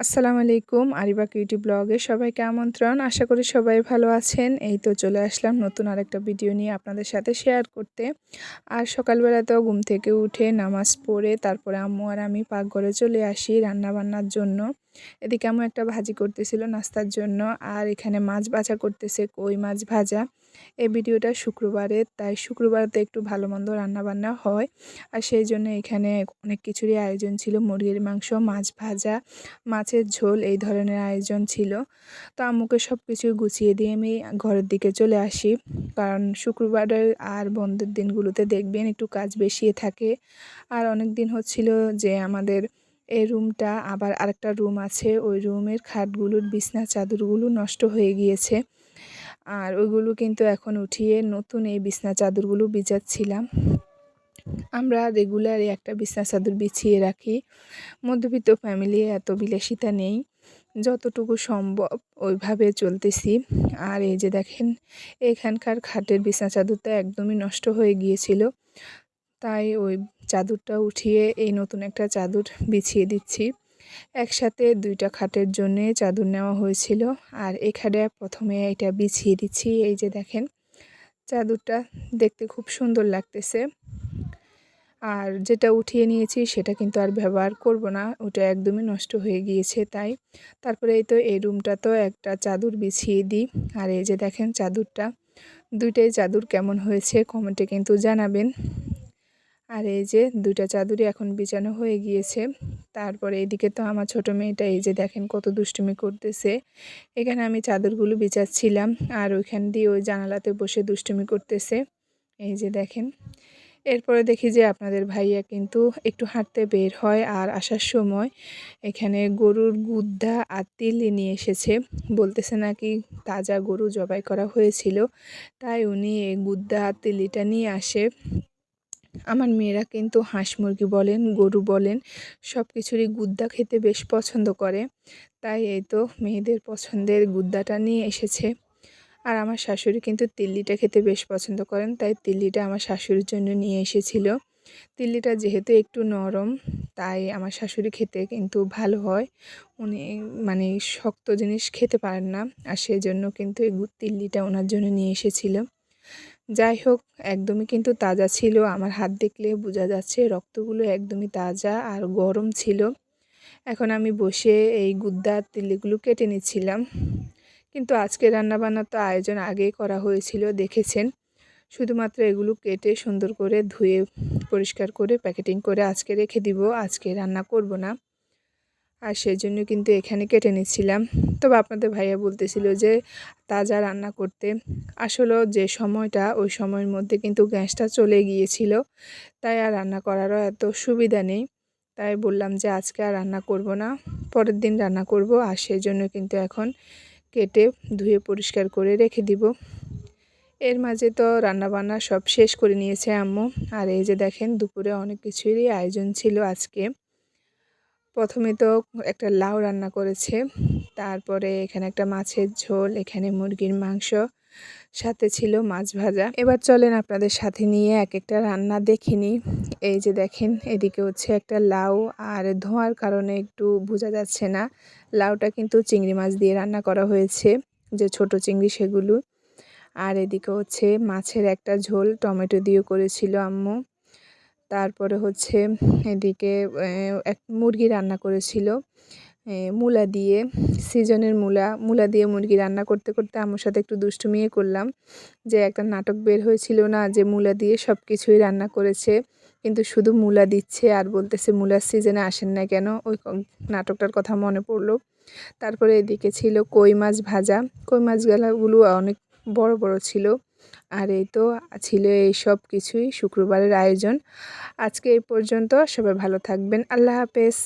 আসসালামু আলাইকুম। আরিবা কিউটি ব্লগে সবাইকে আমন্ত্রণ। আশা করি সবাই ভালো আছেন। এই তো চলে আসলাম নতুন আরেকটা ভিডিও নিয়ে আপনাদের সাথে শেয়ার করতে। আর সকালবেলা তো ঘুম থেকে উঠে নামাজ পড়ে তারপরে আম্মু আর আমি পাকঘরে চলে আসি রান্নাবান্নার জন্য। এদিকে আম্মু একটা ভাজি করতেছিল নাস্তার জন্য, আর এখানে মাছ ভাজা করতেছে, কই মাছ ভাজা। এই ভিডিওটা শুক্রবারের, তাই শুক্রবারতে একটু ভালো মন্দ রান্নাবান্না হয়। আর সেই জন্য এখানে অনেক কিছুরই আয়োজন ছিল, মুরগির মাংস, মাছ ভাজা, মাছের ঝোল, এই ধরনের আয়োজন ছিল। তো আম্মুকে সব কিছু গুছিয়ে দিয়ে আমি ঘরের দিকে চলে আসি, কারণ শুক্রবারের আর বন্ধের দিনগুলোতে দেখবেন একটু কাজ বেশি থাকে। আর অনেক দিন হচ্ছিল যে আমাদের এই রুমটা, আবার আরেকটা রুম আছে, ওই রুমের খাটগুলোর বিছনা চাদরগুলো নষ্ট হয়ে গিয়েছে। আর ওইগুলো কিন্তু এখন উঠিয়ে নতুন এই বিছনা চাদরগুলো বিছাচ্ছিলাম। আমরা রেগুলার একটা বিছনা চাদর বিছিয়ে রাখি। মধ্যবিত্ত ফ্যামিলি, এত বিলাসিতা নেই, যতটুকু সম্ভব ওইভাবে চলতেছি। আর এই যে দেখেন, এখানকার খাটের বিছনা চাদরটা একদমই নষ্ট হয়ে গিয়েছিল, তাই ওই চাদরটা উঠিয়ে এই নতুন একটা চাদর বিছিয়ে দিচ্ছি। একসাথে দুইটা খাটের জন্যে চাদর নেওয়া হয়েছিল, আর এখানে প্রথমে এটা বিছিয়ে দিচ্ছি। এই যে দেখেন, চাদরটা দেখতে খুব সুন্দর লাগতেছে। আর যেটা উঠিয়ে নিয়েছি সেটা কিন্তু আর ব্যবহার করব না, ওটা একদমই নষ্ট হয়ে গিয়েছে। তাই তারপরে এই তো এই রুমটা তো একটা চাদর বিছিয়ে দিই। আর এই যে দেখেন চাদরটা, দুইটাই চাদর কেমন হয়েছে কমেন্টে কিন্তু জানাবেন। আর এই যে দুইটা চাদরই এখন বিছানো হয়ে গিয়েছে। তারপরে এদিকে তো আমার ছোট মেয়েটা এই যে দেখেন কত দুষ্টুমি করতেছে। এখানে আমি চাদরগুলো বিছাচ্ছিলাম, আর ওইখান দিয়ে ওই জানালাতে বসে দুষ্টুমি করতেছে। এই যে দেখেন, এরপরে দেখি যে আপনাদের ভাইয়া কিন্তু একটু হাঁটতে বের হয়, আর আসার সময় এখানে গরুর গুদ্দা আর তিল্লি নিয়ে এসেছে। বলতেছে নাকি তাজা গরু জবাই করা হয়েছিল, তাই উনি এই গুদ্দা আর তিল্লিটা নিয়ে আসে। আমার মেয়েরা কিন্তু হাঁস মুরগি বলেন, গরু বলেন, সব কিছুরই গুদ্দা খেতে বেশ পছন্দ করে। তাই এই তো মেয়েদের পছন্দের গুদ্দাটা নিয়ে এসেছে। আর আমার শাশুড়ি কিন্তু তিল্লিটা খেতে বেশ পছন্দ করেন, তাই তিল্লিটা আমার শাশুড়ির জন্য নিয়ে এসেছিল। তিল্লিটা যেহেতু একটু নরম, তাই আমার শাশুড়ি খেতে কিন্তু ভালো হয়। উনি মানে শক্ত জিনিস খেতে পারেন না, আর সেই জন্য কিন্তু এই তিল্লিটা ওনার জন্য নিয়ে এসেছিল। যাই হোক, একদমই কিন্তু তাজা ছিল, আমার হাত দেখলে বোঝা যাচ্ছে রক্তগুলো একদমই তাজা আর গরম ছিল। এখন আমি বসে এই গুদ্দা তিল্লিগুলো কেটে নিচ্ছিলাম। কিন্তু আজকে রান্নাবান্নার তো আয়োজন আগেই করা হয়েছিল, দেখেছেন। শুধুমাত্র এগুলো কেটে সুন্দর করে ধুয়ে পরিষ্কার করে প্যাকেটিং করে আজকে রেখে দিব, আজকে রান্না করব না। আর সেই জন্য কিন্তু এখানে কেটে নিচ্ছিলাম। তবে আপনাদের ভাইয়া বলতেছিল যে তাজা রান্না করতে। আসলেও যে সময়টা, ওই সময়ের মধ্যে কিন্তু গ্যাসটা চলে গিয়েছিল, তাই আর রান্না করারও এত সুবিধা নেই। তাই বললাম যে আজকে আর রান্না করব না, পরের দিন রান্না করব। আর সেই জন্য কিন্তু এখন কেটে ধুয়ে পরিষ্কার করে রেখে দিব। এর মাঝে তো রান্নাবান্না সব শেষ করে নিয়েছে আম্মু। আর এই যে দেখেন, দুপুরে অনেক কিছুরই আয়োজন ছিল আজকে। প্রথমে তো একটা লাউ রান্না করেছে, তারপরে এখানে একটা মাছের ঝোল, এখানে মুরগির মাংস, সাথে ছিল মাছ ভাজা। এবার চলেন আপনাদের সাথে নিয়ে এক একটা রান্না দেখিনি। এই যে দেখেন, এদিকে হচ্ছে একটা লাউ, আর ধোঁয়ার কারণে একটু বোঝা যাচ্ছে না। লাউটা কিন্তু চিংড়ি মাছ দিয়ে রান্না করা হয়েছে, যে ছোট চিংড়ি সেগুলো। আর এদিকে হচ্ছে মাছের একটা ঝোল টমেটো দিয়ে করেছিল আম্মু। তারপরে হচ্ছে এদিকে এক মুরগি রান্না করেছিল মূলা দিয়ে, সিজনের মূলা দিয়ে মুরগি রান্না করতে করতে আম্মুর সাথে একটু দুষ্টুমিয়ে করলাম, যে একটা নাটক বের হয়েছিল না, যে মূলা দিয়ে সব কিছুই রান্না করেছে, কিন্তু শুধু মূলা দিচ্ছে আর বলতেছে মূলার সিজনে আসেন না কেন। ওই নাটকটার কথা মনে পড়লো। তারপরে এদিকে ছিল কই মাছ ভাজা। কই মাছগুলো অনেক বড় বড় ছিল। আর এই তো ছিল এই সব কিছুই শুক্রবারের আয়োজন। আজকে এই পর্যন্ত, সবাই ভালো থাকবেন। আল্লাহ হাফেজ।